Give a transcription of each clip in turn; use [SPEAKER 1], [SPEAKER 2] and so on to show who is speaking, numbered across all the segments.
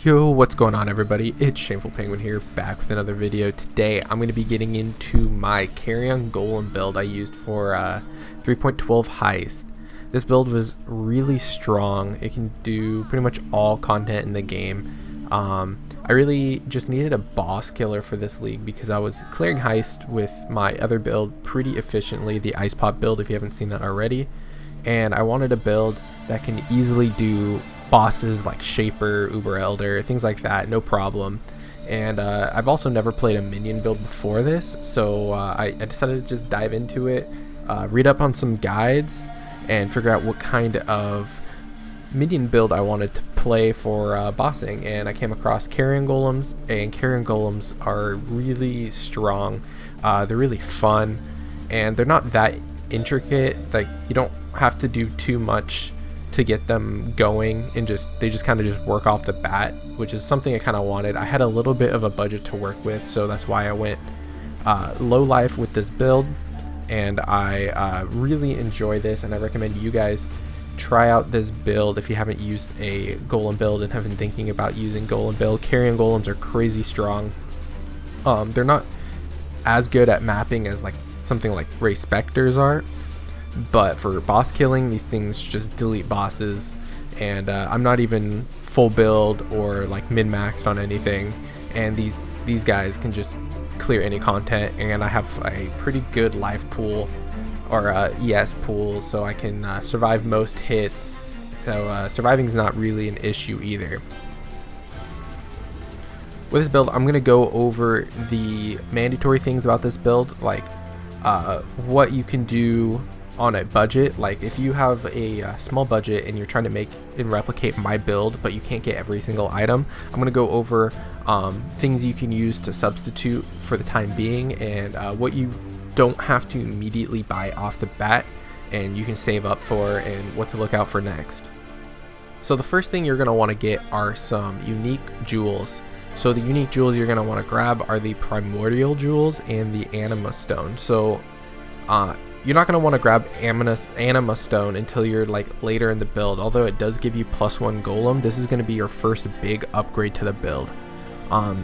[SPEAKER 1] Yo, what's going on everybody? It's ShamefulPenguin here, back with another video. Today I'm going to be getting into my Carrion Golem build I used for 3.12 Heist. This build was really strong. It can do pretty much all content in the game. I really just needed a boss killer for this league because I was clearing Heist with my other build pretty efficiently, the Ice Pop build if you haven't seen that already. And I wanted a build that can easily do bosses like Shaper, Uber Elder, things like that, no problem. And I've also never played a minion build before this, so I decided to just dive into it, read up on some guides, and figure out what kind of minion build I wanted to play for bossing. And I came across Carrion Golems, and Carrion Golems are really strong. They're really fun, and they're not that intricate. Like, you don't have to do too much to get them going, and they just kind of just work off the bat, which is something I kind of wanted. I had a little bit of a budget to work with, so that's why I went low life with this build, and I really enjoy this, and I recommend you guys try out this build if you haven't used a golem build and have been thinking about using golem build. Carrion Golems are crazy strong. They're not as good at mapping as like something like Ray Specters are, but for boss killing, these things just delete bosses, and I'm not even full build or like min-maxed on anything, and these guys can just clear any content, and I have a pretty good life pool, or ES pool, so I can survive most hits, so surviving is not really an issue either. With this build, I'm going to go over the mandatory things about this build, like what you can do on a budget. Like if you have a small budget and you're trying to make and replicate my build but you can't get every single item, I'm going to go over things you can use to substitute for the time being, and what you don't have to immediately buy off the bat and you can save up for, and what to look out for next. So the first thing you're going to want to get are some unique jewels. So the unique jewels you're going to want to grab are the primordial jewels and the anima stone. So you're not going to want to grab anima stone until you're like later in the build, although it does give you +1 golem. This is going to be your first big upgrade to the build. Well,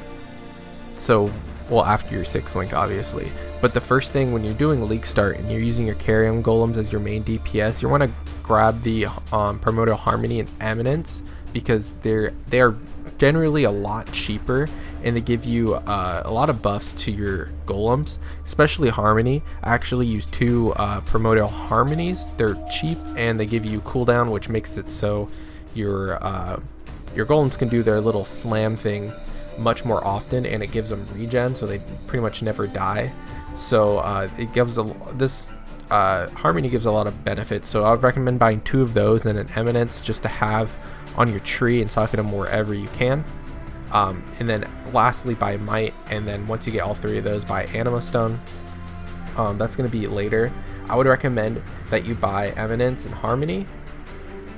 [SPEAKER 1] after your 6th link obviously, but the first thing when you're doing league start and you're using your Carrion Golems as your main DPS, you want to grab the Primordial Harmony and Eminence, because they are generally a lot cheaper, and they give you a lot of buffs to your golems, especially Harmony. I actually use 2 Primordial Harmonies. They're cheap and they give you cooldown, which makes it so your golems can do their little slam thing much more often, and it gives them regen, so they pretty much never die. So it gives Harmony gives a lot of benefits, so I would recommend buying 2 of those and an Eminence just to have on your tree and socket them wherever you can. And then lastly buy Might, and then once you get all 3 of those, buy Anima Stone. That's going to be later. I would recommend that you buy Eminence and Harmony,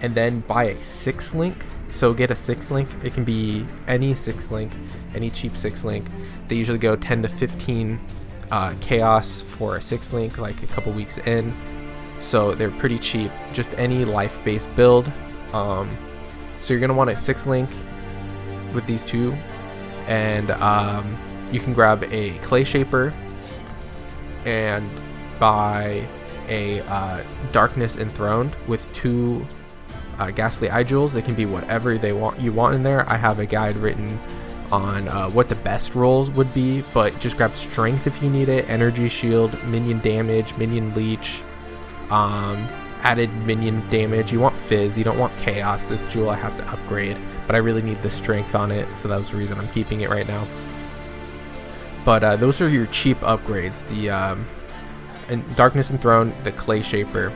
[SPEAKER 1] and then buy a 6th link. So get a 6th link. It can be any 6th link, any cheap 6th link. They usually go 10 to 15 chaos for a 6th link, like a couple weeks in, so they're pretty cheap. Just any life-based build. So you're going to want a 6th link with these 2, and you can grab a Clay Shaper and buy a Darkness Enthroned with 2 Ghastly Eye Jewels. They can be whatever you want in there. I have a guide written on what the best rolls would be, but just grab Strength if you need it, Energy Shield, Minion Damage, Minion Leech, added minion damage. You want Fizz, you don't want Chaos. This jewel I have to upgrade, but I really need the Strength on it, so that was the reason I'm keeping it right now. But those are your cheap upgrades. The and Darkness Enthroned, the Clay Shaper,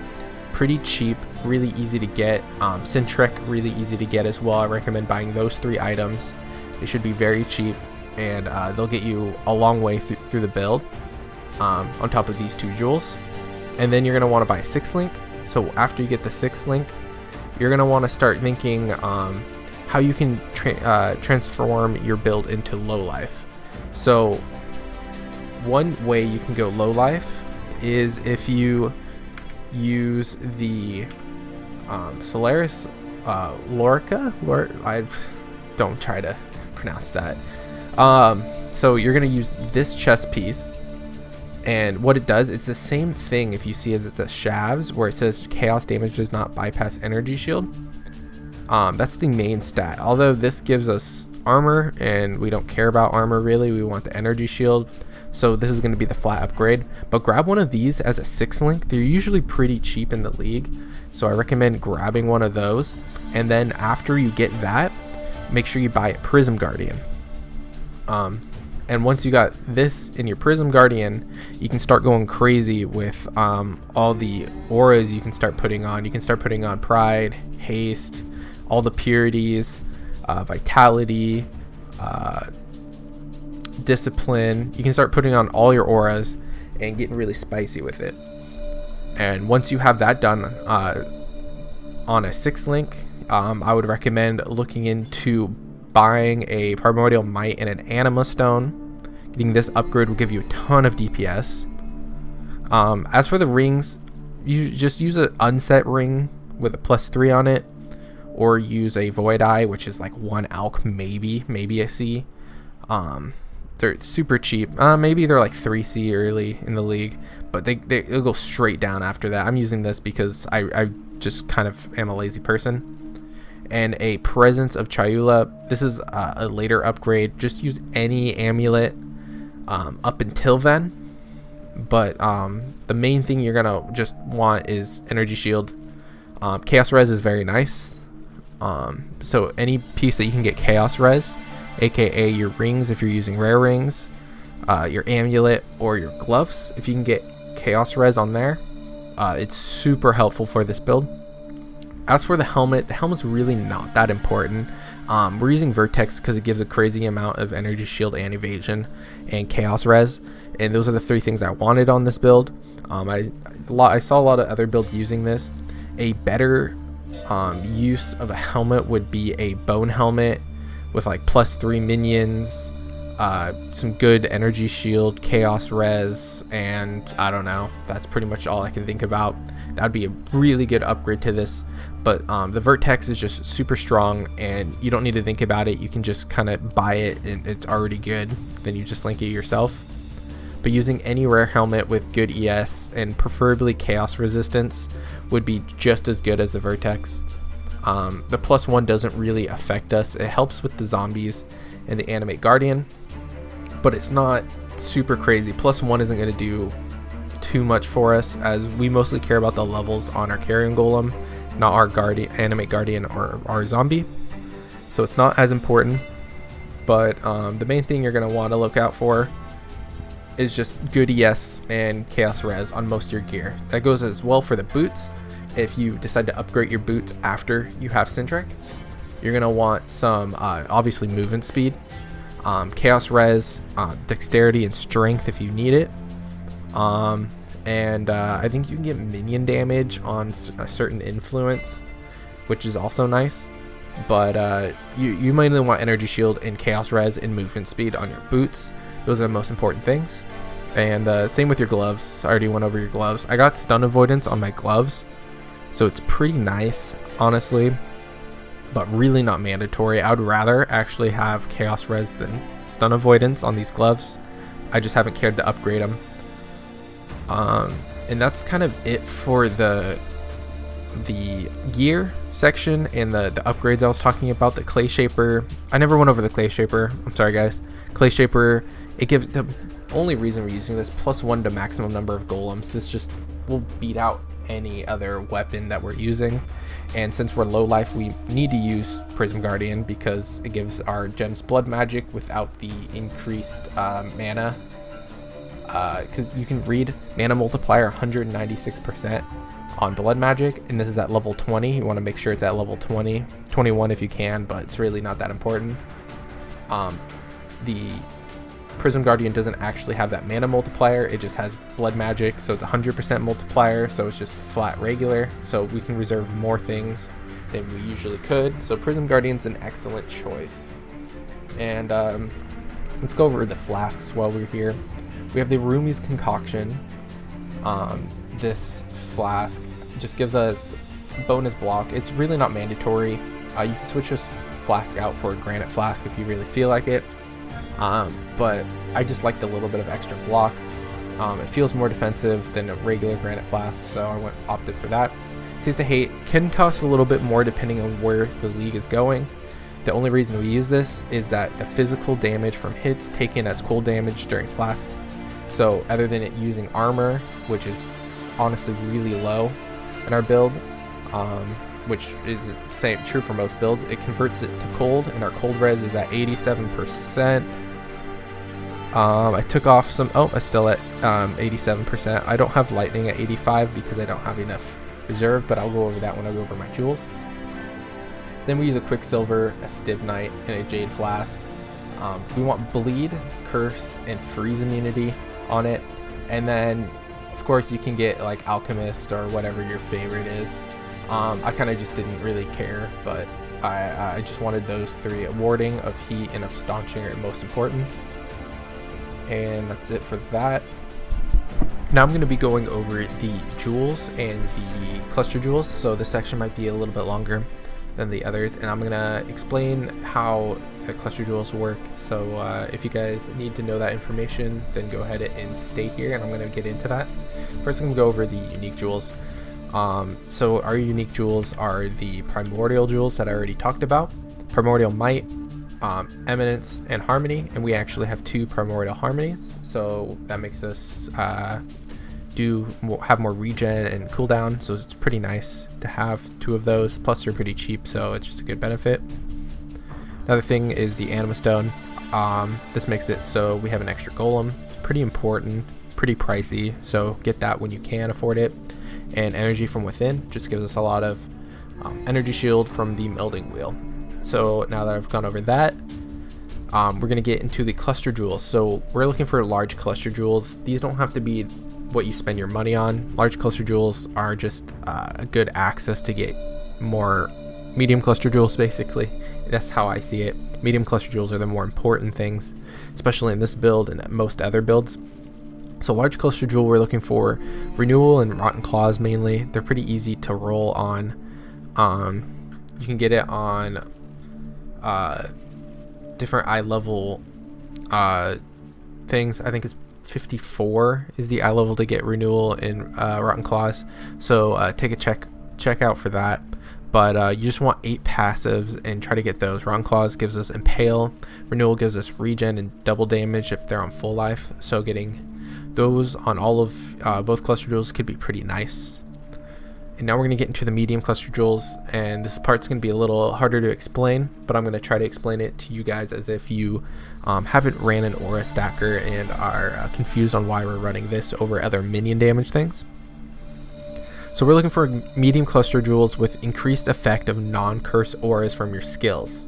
[SPEAKER 1] pretty cheap, really easy to get. Sintrek, really easy to get as well. I recommend buying those 3 items. They should be very cheap, and they'll get you a long way through the build, on top of these 2 jewels. And then you're going to want to buy a 6th link. So after you get the 6th link, you're going to want to start thinking how you can transform your build into low life. So one way you can go low life is if you use the Solaris Lorica. don't try to pronounce that. So you're gonna use this chest piece, and what it does, it's the same thing if you see as the shavs, where it says chaos damage does not bypass energy shield. That's the main stat, although this gives us armor, and we don't care about armor really, we want the energy shield. So this is going to be the flat upgrade, but grab one of these as a 6-link. They're usually pretty cheap in the league, so I recommend grabbing one of those. And then after you get that, make sure you buy a Prism Guardian. And once you got this in your Prism Guardian, you can start going crazy with all the auras you can start putting on. You can start putting on Pride, Haste, all the Purities, Vitality, Discipline. You can start putting on all your auras and getting really spicy with it. And once you have that done on a 6-link, I would recommend looking into buying a Primordial Might and an Anima Stone. Getting this upgrade will give you a ton of DPS. As for the rings, you just use an unset ring with a +3 on it, or use a Void Eye, which is like 1 alch, maybe a C. They're super cheap. Maybe they're like 3C early in the league, but they'll go straight down after that. I'm using this because I just kind of am a lazy person. And a Presence of Chayula. This is a later upgrade. Just use any amulet up until then. But the main thing you're gonna just want is energy shield. Chaos res is very nice. So any piece that you can get chaos res, aka your rings if you're using rare rings, your amulet, or your gloves, if you can get chaos res on there, it's super helpful for this build. As for the helmet's really not that important. We're using Vertex because it gives a crazy amount of energy shield and evasion and chaos res, and those are the 3 things I wanted on this build. I saw a lot of other builds using this. A better use of a helmet would be a bone helmet with like +3 minions, some good energy shield, chaos res, and I don't know, that's pretty much all I can think about. That'd be a really good upgrade to this. But the Vertex is just super strong, and you don't need to think about it. You can just kind of buy it and it's already good, then you just link it yourself. But using any rare helmet with good ES and preferably chaos resistance would be just as good as the Vertex. The +1 doesn't really affect us. It helps with the zombies and the Animate Guardian, but it's not super crazy. +1 isn't going to do too much for us, as we mostly care about the levels on our Carrion Golem, not our Animate Guardian or our zombie. So it's not as important, but the main thing you're going to want to look out for is just good ES and chaos res on most of your gear. That goes as well for the boots. If you decide to upgrade your boots after you have Syntrek, you're going to want some obviously movement speed, chaos res, dexterity and strength if you need it, and I think you can get minion damage on a certain influence, which is also nice. But you mainly want energy shield and chaos res and movement speed on your boots. Those are the most important things. And same with your gloves. I already went over your gloves. I got stun avoidance on my gloves, so it's pretty nice, honestly, but really not mandatory. I would rather actually have chaos res than stun avoidance on these gloves. I just haven't cared to upgrade them. And that's kind of it for the gear section and the upgrades I was talking about. The Clay Shaper, I never went over the Clay Shaper. I'm sorry guys. Clay Shaper, it gives, the only reason we're using this, +1 to maximum number of golems. This just will beat out any other weapon that we're using. And since we're low life, we need to use Prism Guardian because it gives our gems blood magic without the increased mana. Because you can read mana multiplier 196% on blood magic, and this is at level 20. You want to make sure it's at level 20, 21 if you can, but it's really not that important. The Prism Guardian doesn't actually have that mana multiplier, it just has blood magic, so it's 100% multiplier, so it's just flat regular, so we can reserve more things than we usually could. So Prism Guardian's an excellent choice. And let's go over the flasks while we're here. We have the Rumi's Concoction. This flask just gives us bonus block. It's really not mandatory. You can switch us flask out for a granite flask if you really feel like it. But I just like the little bit of extra block. It feels more defensive than a regular granite flask, so I opted for that. Taste of Hate can cost a little bit more depending on where the league is going. The only reason we use this is that the physical damage from hits taken as cool damage during flask. So other than it using armor, which is honestly really low in our build, which is true for most builds, it converts it to cold, and our cold res is at 87%. I took off some, I'm still at 87%. I don't have lightning at 85 because I don't have enough reserve, but I'll go over that when I go over my jewels. Then we use a Quicksilver, a Stibnite, and a Jade Flask. We want Bleed, Curse, and Freeze immunity on it. And then, of course, you can get like Alchemist or whatever your favorite is. I kind of just didn't really care, but I just wanted those three. Warding, of Heat, and of Staunching are most important. And that's it for that. Now I'm going to be going over the jewels and the cluster jewels, so this section might be a little bit longer than the others, and I'm going to explain how the cluster jewels work. So if you guys need to know that information, then go ahead and stay here, and I'm going to get into that. First I'm going to go over the unique jewels. So our unique jewels are the primordial jewels that I already talked about: Primordial Might, Eminence, and Harmony, and we actually have 2 primordial harmonies, so that makes us have more regen and cooldown, so it's pretty nice to have 2 of those, plus they're pretty cheap, so it's just a good benefit. Another thing is the Anima Stone. This makes it so we have an extra golem, pretty important, pretty pricey, so get that when you can afford it. And Energy from Within just gives us a lot of energy shield from the Melding Wheel. So now that I've gone over that, we're going to get into the cluster jewels. So we're looking for large cluster jewels. These don't have to be what you spend your money on. Large cluster jewels are just a good access to get more medium cluster jewels, basically. That's how I see it. Medium cluster jewels are the more important things, especially in this build and most other builds. So large cluster jewel, we're looking for Renewal and Rotten Claws mainly. They're pretty easy to roll on. You can get it on different eye level things. I think it's 54 is the eye level to get Renewal in Rotten Claws, so take a check out for that. But you just want 8 passives and try to get those. Rotten Claws gives us Impale, Renewal gives us regen and double damage if they're on full life, so getting those on all of both cluster jewels could be pretty nice. And now we're going to get into the medium cluster jewels, and this part's going to be a little harder to explain, but I'm going to try to explain it to you guys as if you haven't ran an aura stacker and are confused on why we're running this over other minion damage things. So we're looking for medium cluster jewels with increased effect of non-curse auras from your skills.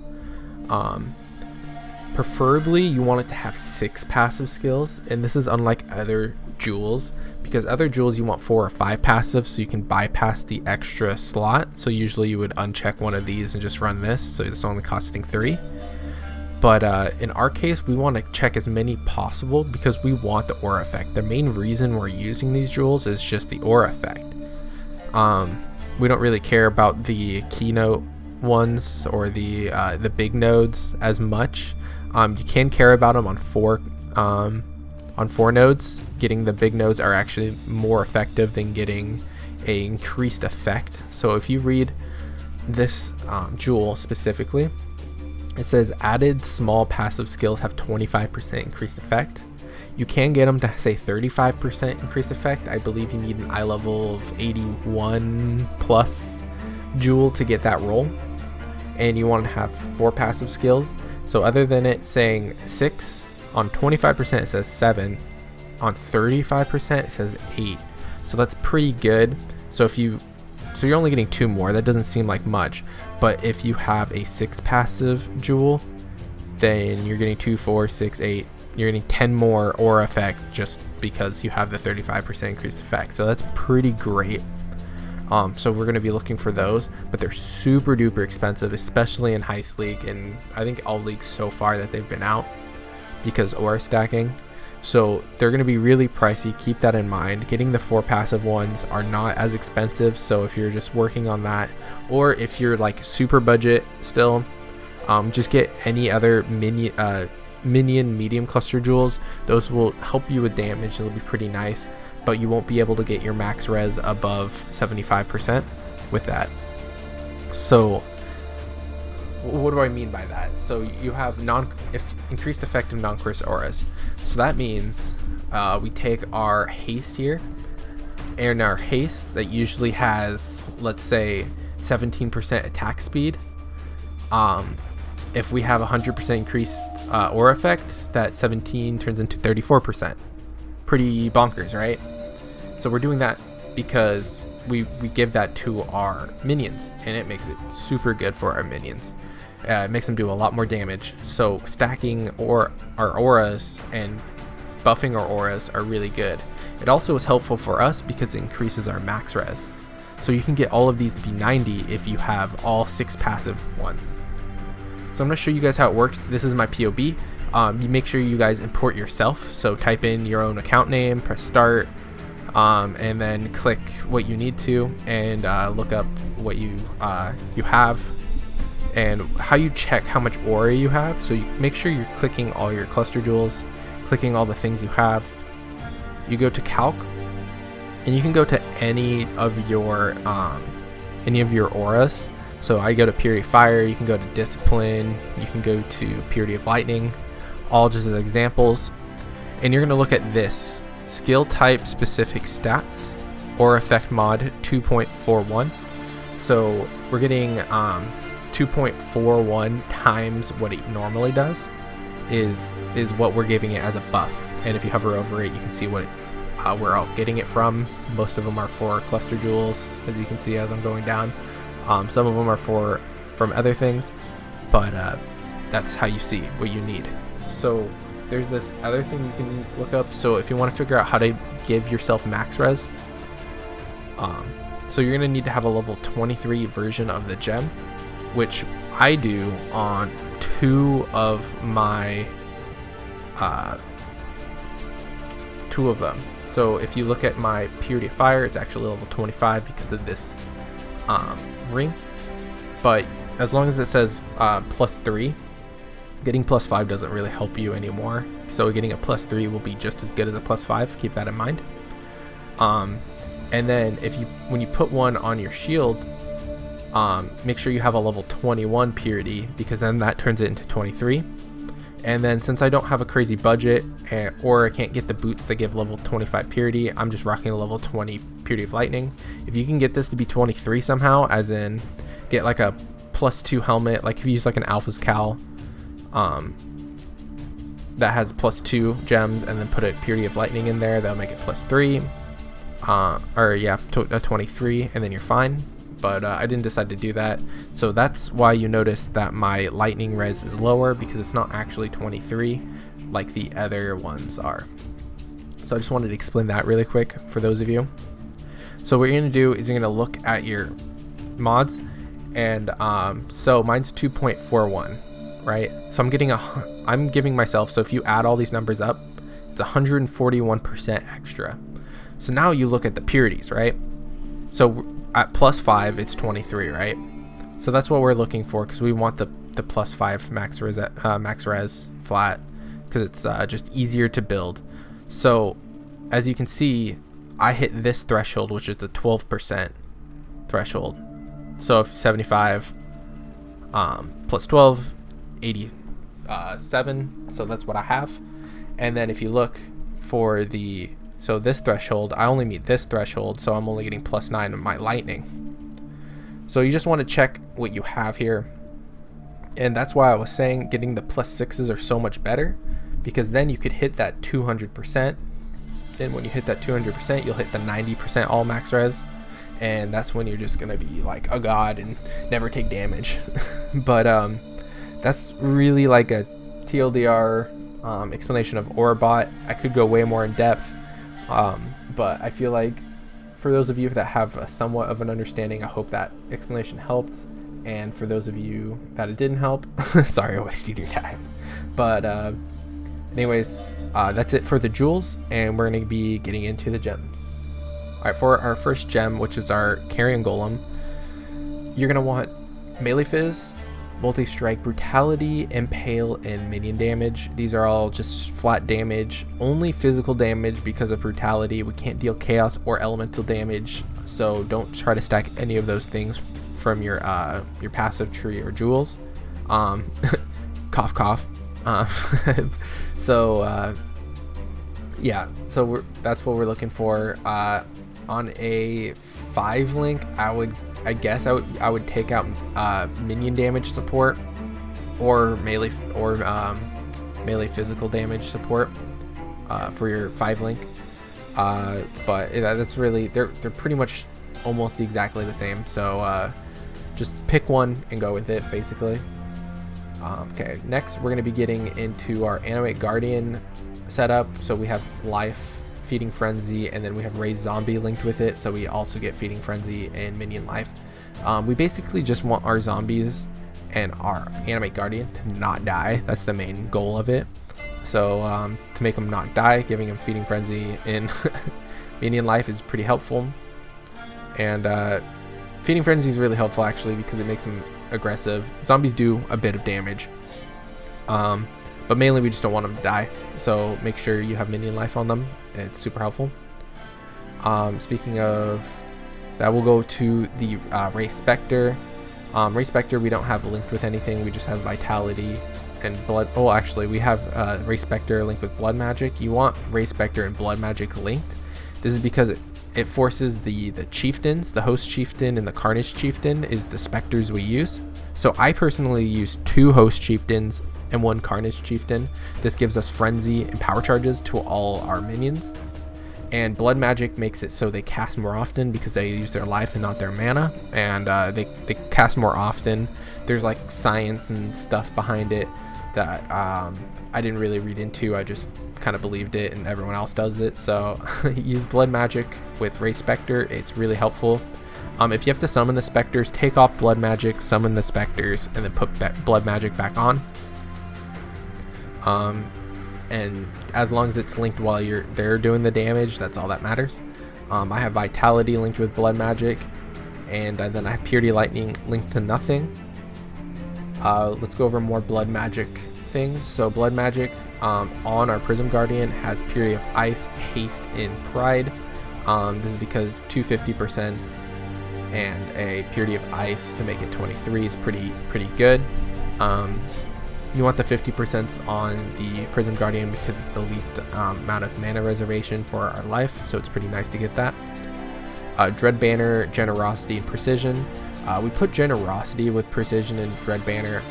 [SPEAKER 1] Preferably you want it to have 6 passive skills, and this is unlike other jewels, because other jewels you want 4 or 5 passives so you can bypass the extra slot. So usually you would uncheck one of these and just run this, so it's only costing 3. But in our case, we want to check as many possible because we want the aura effect. The main reason we're using these jewels is just the aura effect. We don't really care about the keynote ones or the big nodes as much. You can care about them on 4 nodes. Getting the big nodes are actually more effective than getting a increased effect. So if you read this jewel specifically, it says added small passive skills have 25% increased effect. You can get them to say 35% increased effect. I believe you need an eye level of 81 plus jewel to get that roll, and you want to have 4 passive skills. So other than it saying 6, on 25% it says 7, on 35% it says 8. So that's pretty good. So you're only getting 2 more. That doesn't seem like much, but if you have a 6 passive jewel, then you're getting 2, 4, 6, 8. You're getting 10 more aura effect just because you have the 35% increased effect. So that's pretty great. So we're going to be looking for those, but they're super duper expensive, especially in Heist League, and I think all leagues so far that they've been out, because aura stacking. So they're going to be really pricey. Keep that in mind. Getting the 4 passive ones are not as expensive, so if you're just working on that, or if you're like super budget still, Just get any other minion medium cluster jewels. Those will help you with damage. It'll be pretty nice, but you won't be able to get your max res above 75% with that. So what do I mean by that? So you have increased effective non-curse auras. So that means we take our haste here, and our haste that usually has, let's say, 17% attack speed. If we have 100% increased aura effect, that 17 turns into 34%. Pretty bonkers, right? So we're doing that because we give that to our minions, and it makes it super good for our minions. It makes them do a lot more damage. So stacking our auras and buffing our auras are really good. It also is helpful for us because it increases our max res. So you can get all of these to be 90 if you have all 6 passive ones. So I'm going to show you guys how it works. This is my POB. You make sure you guys import yourself. So type in your own account name, press start, and then click what you need to, and look up what you have, and how you check how much aura you have. So you make sure you're clicking all your cluster jewels, clicking all the things you have. You go to calc, and you can go to any of your auras. So I go to Purity of Fire, you can go to Discipline, you can go to Purity of Lightning, all just as examples. And you're going to look at this, Skill Type Specific Stats, Aura Effect Mod 2.41. So we're getting 2.41 times what it normally does is what we're giving it as a buff. And if you hover over it, you can see what we're all getting it from. Most of them are for cluster jewels, as you can see as I'm going down. Some of them are from other things, but that's how you see what you need. So there's this other thing you can look up. So if you want to figure out how to give yourself max res, so you're going to need to have a level 23 version of the gem, which I do on 2 of my 2 of them. So if you look at my Purity of Fire, it's actually level 25 because of this ring, but as long as it says +3, getting +5 doesn't really help you anymore. So getting a +3 will be just as good as a +5. Keep that in mind. And then when you put one on your shield, make sure you have a level 21 purity, because then that turns it into 23. And then since I don't have a crazy budget, or I can't get the boots that give level 25 purity, I'm just rocking a level 20 Purity of Lightning. If you can get this to be 23 somehow, as in get like a +2 helmet, like if you use like an Alpha's Cowl that has +2 gems, and then put a Purity of Lightning in there, that'll make it +3, or yeah, a 23, and then you're fine. But I didn't decide to do that, so that's why you notice that my lightning res is lower, because it's not actually 23 like the other ones are. So I just wanted to explain that really quick for those of you. So what you're going to do is you're going to look at your mods, and so mine's 2.41, right? So I'm giving myself, so if you add all these numbers up, it's 141% extra. So now you look at the purities, right? So at +5, it's 23, right? So that's what we're looking for, because we want the +5 max res flat, because it's just easier to build. So as you can see, I hit this threshold, which is the 12% threshold. So if 75 +12, 87, so that's what I have. And then if you look for so this threshold, I only meet this threshold, so I'm only getting +9 of my lightning. So you just want to check what you have here, and that's why I was saying getting the +6s are so much better, because then you could hit that 200%. Then when you hit that 200%, you'll hit the 90% all max res, and that's when you're just gonna be like a god and never take damage. But that's really like a TLDR explanation of Aurabot. I could go way more in depth. But I feel like for those of you that have somewhat of an understanding, I hope that explanation helped. And for those of you that it didn't help, sorry I wasted your time. But anyways, that's it for the jewels, and we're going to be getting into the gems. Alright, for our first gem, which is our Carrion Golem, you're going to want Melee Fizz, Multi-strike, brutality, impale, and minion damage. These are all just flat damage, only physical damage because of brutality. We can't deal chaos or elemental damage, so don't try to stack any of those things from your passive tree or jewels. Cough cough. Yeah, so that's what we're looking for. On a 5 link, I guess I would take out minion damage support or melee physical damage support for your 5 link. But that's really, they're pretty much almost exactly the same. So just pick one and go with it, basically. Okay, next we're going to be getting into our Annoint Guardian setup. So we have life, feeding frenzy, and then we have raised zombie linked with it, so we also get feeding frenzy and minion life. We basically just want our zombies and our Annoint Guardian to not die. That's the main goal of it. So to make them not die, giving them feeding frenzy and minion life is pretty helpful. And feeding frenzy is really helpful actually because it makes them aggressive. Zombies do a bit of damage, but mainly we just don't want them to die, so make sure you have minion life on them. It's super helpful. Speaking of that, we'll go to the Race Spectre. Race Spectre we don't have linked with anything, we just have vitality and blood. Oh, actually we have Race Spectre linked with blood magic. You want Race Spectre and blood magic linked. This is because it forces the chieftains, the host chieftain and the carnage chieftain is the specters we use. So I personally use 2 host chieftains and 1 carnage chieftain. This gives us frenzy and power charges to all our minions. And blood magic makes it so they cast more often because they use their life and not their mana, and they cast more often. There's like science and stuff behind it that I didn't really read into. I just kind of believed it and everyone else does it. So use blood magic with Race Spectre. It's really helpful. If you have to summon the specters, take off blood magic, summon the specters, and then put blood magic back on. And as long as it's linked while they're doing the damage, that's all that matters. I have vitality linked with blood magic, and then I have purity lightning linked to nothing. Let's go over more blood magic things. So blood magic on our Prism Guardian has purity of ice, haste, and pride. This is because 250% and a purity of ice to make it 23 is pretty good. You want the 50% on the Prism Guardian because it's the least amount of mana reservation for our life, so it's pretty nice to get that. Dread Banner, Generosity, and Precision. We put Generosity with Precision and Dread Banner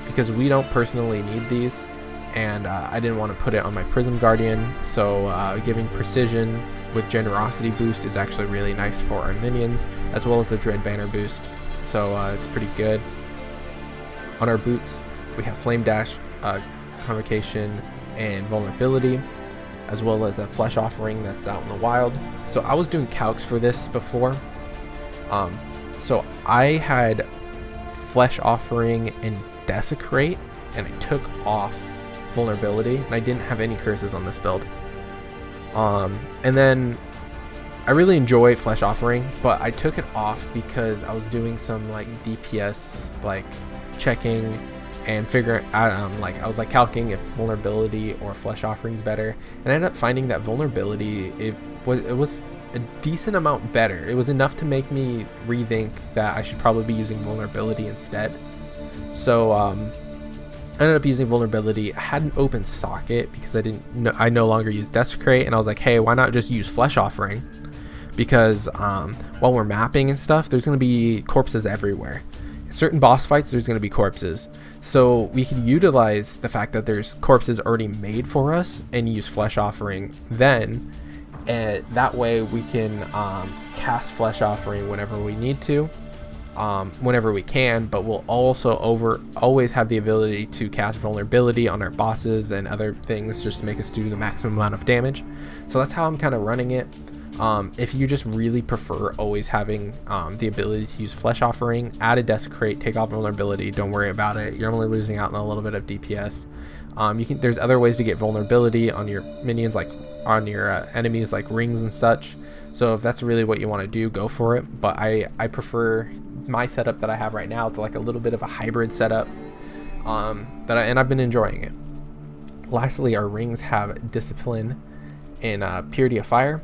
[SPEAKER 1] because we don't personally need these, and I didn't want to put it on my Prism Guardian, so giving Precision with Generosity boost is actually really nice for our minions, as well as the Dread Banner boost, so it's pretty good. On our boots, we have Flame Dash, Convocation, and Vulnerability, as well as a Flesh Offering that's out in the wild. So I was doing calcs for this before. So I had Flesh Offering and Desecrate, and I took off Vulnerability, and I didn't have any curses on this build. And then I really enjoy Flesh Offering, but I took it off because I was doing some like DPS like checking and figuring out, I was like calculating if Vulnerability or Flesh Offering's better, and I ended up finding that Vulnerability, it was a decent amount better. It was enough to make me rethink that I should probably be using Vulnerability instead. So I ended up using Vulnerability. I had an open socket because I no longer use Desecrate, and I was like, hey, why not just use Flesh Offering? Because while we're mapping and stuff, there's going to be corpses everywhere. Certain boss fights, there's going to be corpses, so we can utilize the fact that there's corpses already made for us and use Flesh Offering then, and that way we can cast Flesh Offering whenever we need to, whenever we can, but we'll also always have the ability to cast Vulnerability on our bosses and other things just to make us do the maximum amount of damage. So that's how I'm kind of running it. If you just really prefer always having the ability to use Flesh Offering, add a Desecrate, take off Vulnerability, don't worry about it. You're only losing out on a little bit of DPS. There's other ways to get Vulnerability on your minions, like on your enemies, like rings and such. So if that's really what you want to do, go for it. But I prefer my setup that I have right now. It's like a little bit of a hybrid setup, and I've been enjoying it. Lastly, our rings have Discipline and Purity of Fire.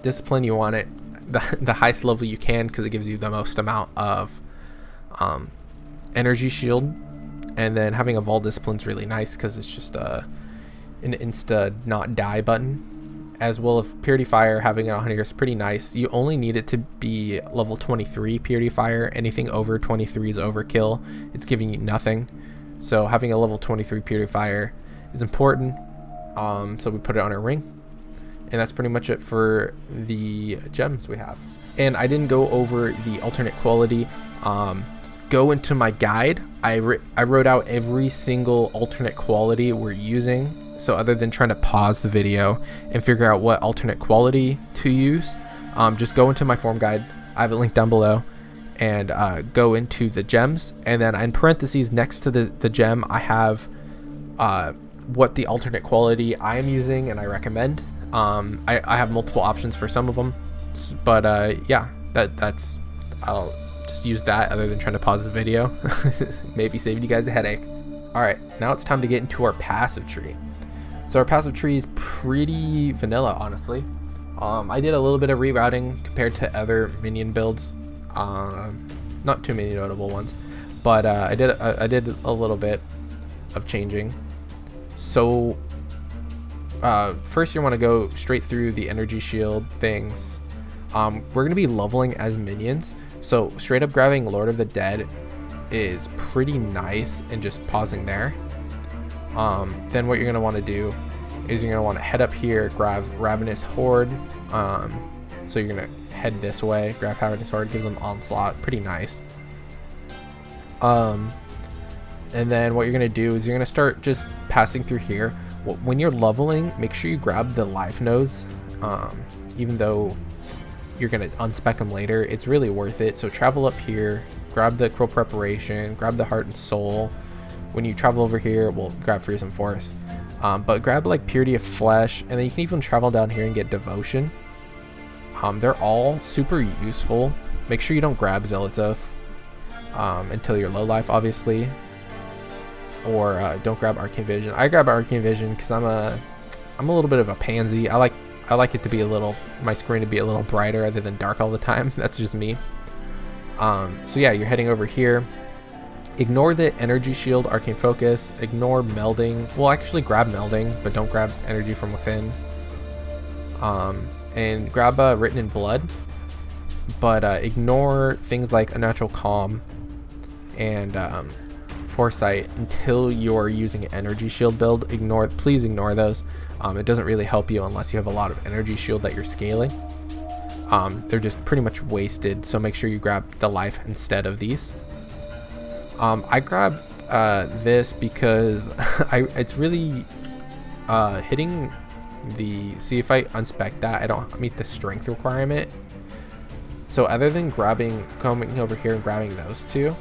[SPEAKER 1] Discipline, you want it the highest level you can because it gives you the most amount of energy shield, and then having a Vault Discipline is really nice because it's just an insta not die button, as well as Purity Fire. Having it on here is pretty nice. You only need it to be level 23 Purity Fire. Anything over 23 is overkill. It's giving you nothing, so having a level 23 Purity Fire is important. So we put it on our ring. And that's pretty much it for the gems we have. And I didn't go over the alternate quality. Go into my guide. I wrote out every single alternate quality we're using. So other than trying to pause the video and figure out what alternate quality to use, just go into my form guide. I have it linked down below. And go into the gems. And then in parentheses next to the gem, I have what the alternate quality I am using and I recommend. I have multiple options for some of them, but yeah, that's I'll just use that other than trying to pause the video. Maybe saving you guys a headache. Alright, now it's time to get into our passive tree. So our passive tree is pretty vanilla, honestly. I did a little bit of rerouting compared to other minion builds, not too many notable ones, but I did a little bit of changing. So first you want to go straight through the energy shield things. We're going to be leveling as minions, so straight up grabbing Lord of the Dead is pretty nice, and just pausing there. Then what you're going to want to do is you're going to want to head up here, grab Ravenous Horde. So you're going to head this way, grab Ravenous Horde, gives them Onslaught, pretty nice. And then what you're going to do is you're going to start just passing through here. When you're leveling, make sure you grab the life nodes, even though you're going to unspec them later. It's really worth it. So travel up here, grab the Crow Preparation, grab the Heart and Soul. When you travel over here, we'll grab Fearsome Force, but grab like Purity of Flesh, and then you can even travel down here and get Devotion. They're all super useful. Make sure you don't grab Zealot's Oath until you're low life, obviously. Or don't grab Arcane Vision. I grab Arcane Vision because I'm a little bit of a pansy. I like it to be my screen to be a little brighter rather than dark all the time. That's just me. So yeah, you're heading over here. Ignore the Energy Shield, Arcane Focus. Ignore Melding. Well, actually grab Melding, but don't grab Energy from Within. And grab Written in Blood, but ignore things like Unnatural Calm and Foresight until you're using an Energy Shield build. Please ignore those. It doesn't really help you unless you have a lot of Energy Shield that you're scaling. They're just pretty much wasted, so make sure you grab the life instead of these. I grabbed this because it's really hitting the... See, if I unspec that, I don't meet the strength requirement. So other than coming over here and grabbing those two,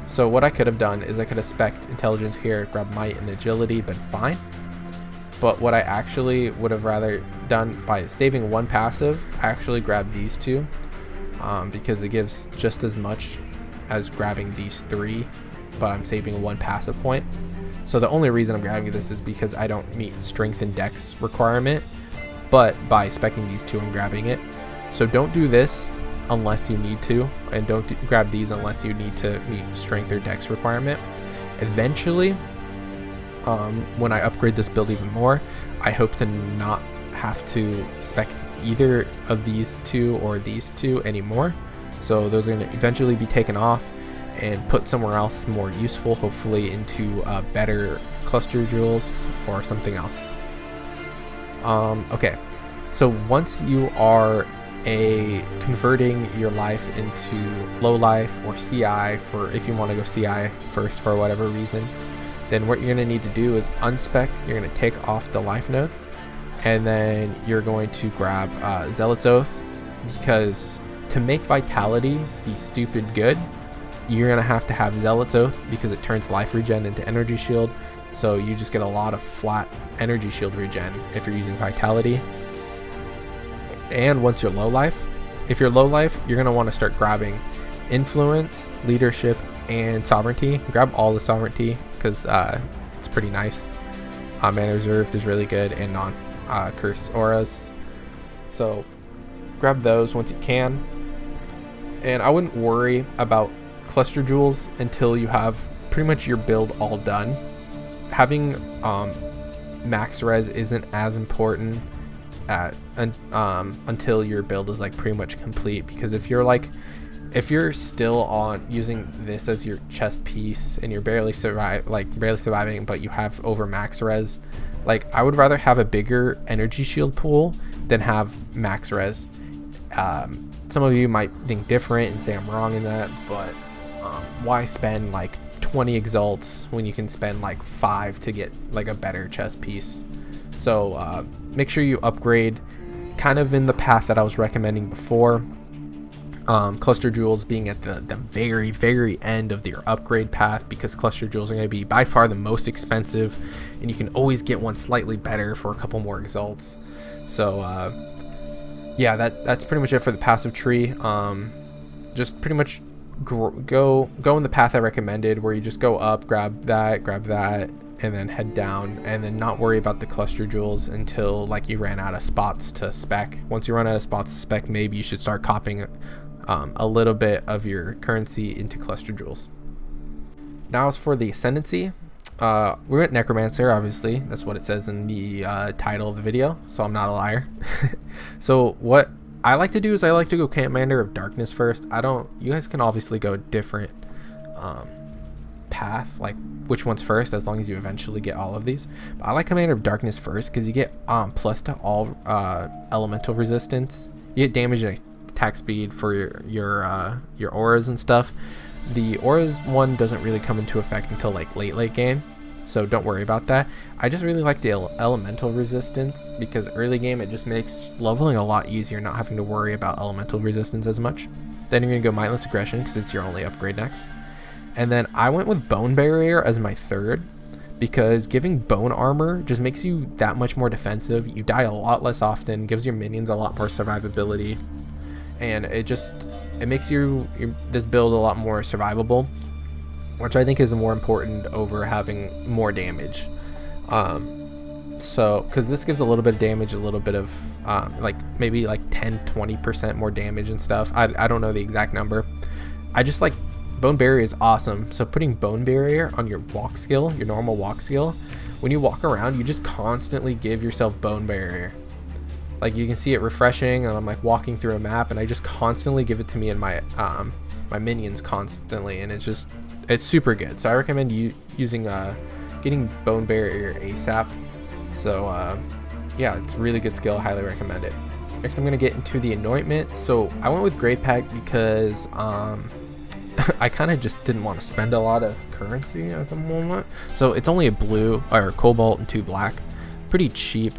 [SPEAKER 1] so what I could have done is I could have spec'd Intelligence here, grab Might and Agility, been fine. But what I actually would have rather done, by saving one passive, I actually grab these two, because it gives just as much as grabbing these three, but I'm saving one passive point. So the only reason I'm grabbing this is because I don't meet strength and dex requirement, but by speccing these two, I'm grabbing it. So don't do this unless you need to, and don't grab these unless you need to meet strength or dex requirement. Eventually, when I upgrade this build even more, I hope to not have to spec either of these two or these two anymore. So those are going to eventually be taken off and put somewhere else more useful, hopefully into better cluster jewels or something else. Okay, so once you are converting your life into low life or CI, for if you want to go CI first for whatever reason, then what you're going to need to do is unspec. You're going to take off the life nodes, and then you're going to grab Zealot's Oath, because to make Vitality be stupid good, you're going to have Zealot's Oath, because it turns life regen into Energy Shield. So you just get a lot of flat Energy Shield regen if you're using Vitality. And once you're low life, if you're low life, you're going to want to start grabbing influence, leadership, and sovereignty. Grab all the sovereignty because it's pretty nice. Mana reserved is really good, and non curse auras. So grab those once you can. And I wouldn't worry about cluster jewels until you have pretty much your build all done. Having max res isn't as important until your build is like pretty much complete, because if you're still on using this as your chest piece and you're barely surviving, but you have over max res, like I would rather have a bigger energy shield pool than have max res. Some of you might think different and say I'm wrong in that, but why spend like 20 exalts when you can spend like 5 to get like a better chest piece? So make sure you upgrade kind of in the path that I was recommending before. Cluster jewels being at the very end of your upgrade path, because cluster jewels are going to be by far the most expensive, and you can always get one slightly better for a couple more exalts. So yeah, that's pretty much it for the passive tree. Just pretty much go in the path I recommended, where you just go up, grab that, and then head down, and then not worry about the cluster jewels until like you ran out of spots to spec. Once you run out of spots to spec, maybe you should start copying a little bit of your currency into cluster jewels. Now as for the Ascendency, we went Necromancer, obviously. That's what it says in the title of the video, so I'm not a liar. So what I like to do is I like to go Commander of Darkness first. You guys can obviously go different path, like which one's first, as long as you eventually get all of these. But I like Commander of Darkness first because you get plus to all elemental resistance. You get damage and attack speed for your auras and stuff. The auras one doesn't really come into effect until like late game, so don't worry about that. I just really like the elemental resistance, because early game it just makes leveling a lot easier, not having to worry about elemental resistance as much. Then you're gonna go Mindless Aggression because it's your only upgrade next. And then I went with Bone Barrier as my third, because giving bone armor just makes you that much more defensive. You die a lot less often, gives your minions a lot more survivability, and it makes this build a lot more survivable, which I think is more important over having more damage. So because this gives a little bit of damage, a little bit of like maybe like 10-20% more damage and stuff. I don't know the exact number. I just like Bone Barrier is awesome. So putting Bone Barrier on your walk skill, your normal walk skill, when you walk around, you just constantly give yourself Bone Barrier. Like you can see it refreshing, and I'm like walking through a map, and I just constantly give it to me and my my minions constantly, and it's super good. So I recommend you using getting Bone Barrier ASAP. So yeah, it's a really good skill. Highly recommend it. Next, I'm gonna get into the Anointment. So I went with Grave Pact because I kind of just didn't want to spend a lot of currency at the moment. So it's only a blue or cobalt and 2 black, pretty cheap.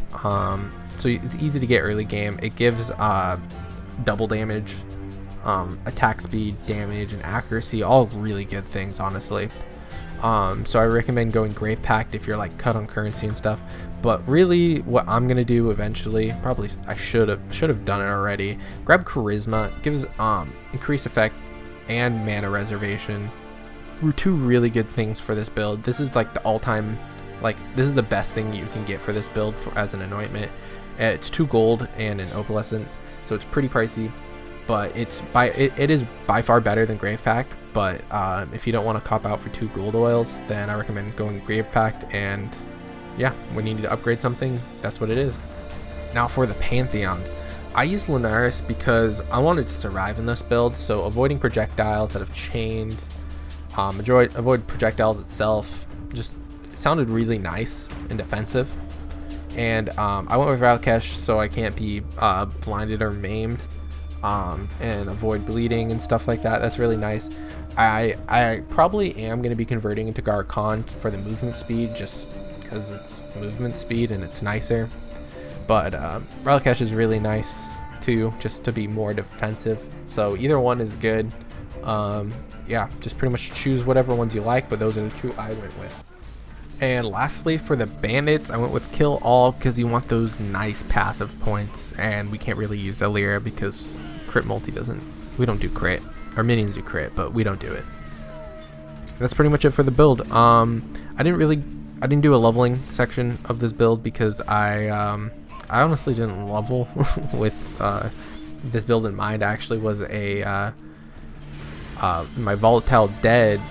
[SPEAKER 1] So it's easy to get early game. It gives double damage, attack speed, damage, and accuracy, all really good things, honestly. So I recommend going Grave Pact if you're like cut on currency and stuff. But really what I'm gonna do eventually, probably I should have done it already, grab Charisma. It gives increased effect and mana reservation. 2 really good things for this build. This is like the all-time, like this is the best thing you can get for this build as an Anointment. It's 2 gold and an Opalescent, so it's pretty pricey, but it is by far better than Grave Pact. But if you don't want to cop out for 2 gold oils, then I recommend going Grave Pact. And yeah, when you need to upgrade something, that's what it is. Now for the Pantheons, I used Lunaris because I wanted to survive in this build, so avoiding projectiles that have chained, avoid projectiles itself, just sounded really nice and defensive. And I went with Valkesh so I can't be blinded or maimed, and avoid bleeding and stuff like that. That's really nice. I probably am going to be converting into Garkon for the movement speed, just because it's movement speed and it's nicer. But Valkesh is really nice too, just to be more defensive. So either one is good. Yeah, just pretty much choose whatever ones you like, but those are the 2 I went with. And lastly, for the Bandits, I went with Kill All because you want those nice passive points, and we can't really use Elira because crit multi we don't do crit. Our minions do crit, but we don't do it. That's pretty much it for the build. I didn't do a leveling section of this build because I honestly didn't level with this build in mind. I actually was a my volatile dead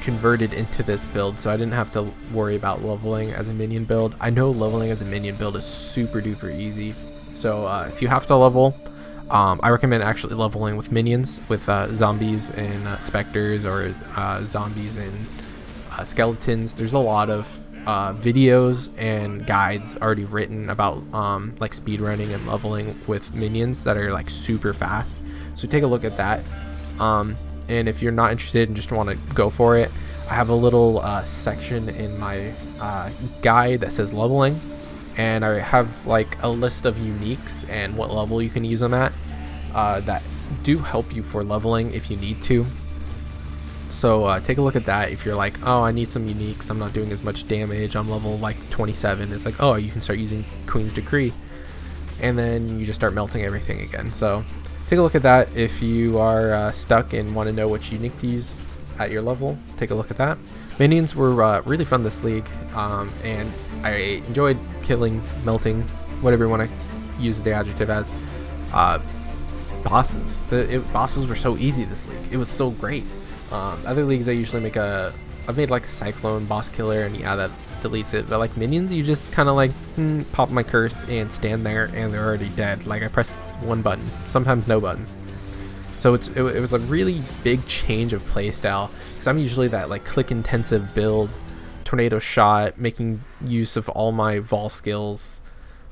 [SPEAKER 1] converted into this build, so I didn't have to worry about leveling as a minion build. I know leveling as a minion build is super duper easy, so if you have to level, I recommend actually leveling with minions, with zombies and specters, or zombies and skeletons. There's a lot of videos and guides already written about like speedrunning and leveling with minions that are like super fast, so take a look at that. And if you're not interested and just want to go for it, I have a little section in my guide that says leveling, and I have like a list of uniques and what level you can use them at that do help you for leveling if you need to. So take a look at that. If you're like, oh, I need some uniques, I'm not doing as much damage, I'm level like 27, it's like, oh, you can start using Queen's Decree, and then you just start melting everything again. So take a look at that. If you are stuck and want to know which unique to use at your level, take a look at that. Minions were really fun this league, and I enjoyed killing, melting, whatever you want to use the adjective as. Bosses. Bosses were so easy this league. It was so great. Other leagues I usually make I've made like a Cyclone boss killer, and yeah, that deletes it. But like minions, you just kind of like pop my curse and stand there and they're already dead. Like I press one button, sometimes no buttons. So it was a really big change of playstyle, because I'm usually that like click intensive build, tornado shot, making use of all my vol skills,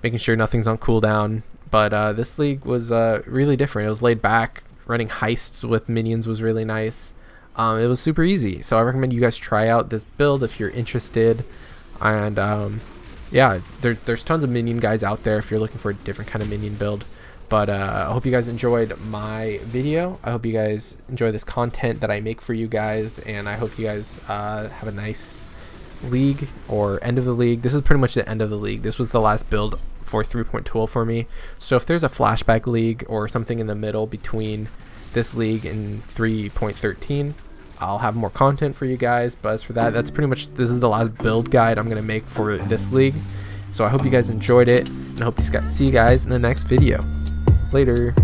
[SPEAKER 1] making sure nothing's on cooldown. But this league was really different. It was laid back. Running heists with minions was really nice. It was super easy, so I recommend you guys try out this build if you're interested. And yeah, there's tons of minion guys out there if you're looking for a different kind of minion build. But I hope you guys enjoyed my video. I hope you guys enjoy this content that I make for you guys, and I hope you guys have a nice league or end of the league. This is pretty much the end of the league. This was the last build for 3.12 for me. So if there's a flashback league or something in the middle between this league and 3.13, I'll have more content for you guys. But as for that, that's pretty much, this is the last build guide I'm going to make for this league. So I hope you guys enjoyed it, and I hope to see you guys in the next video. Later.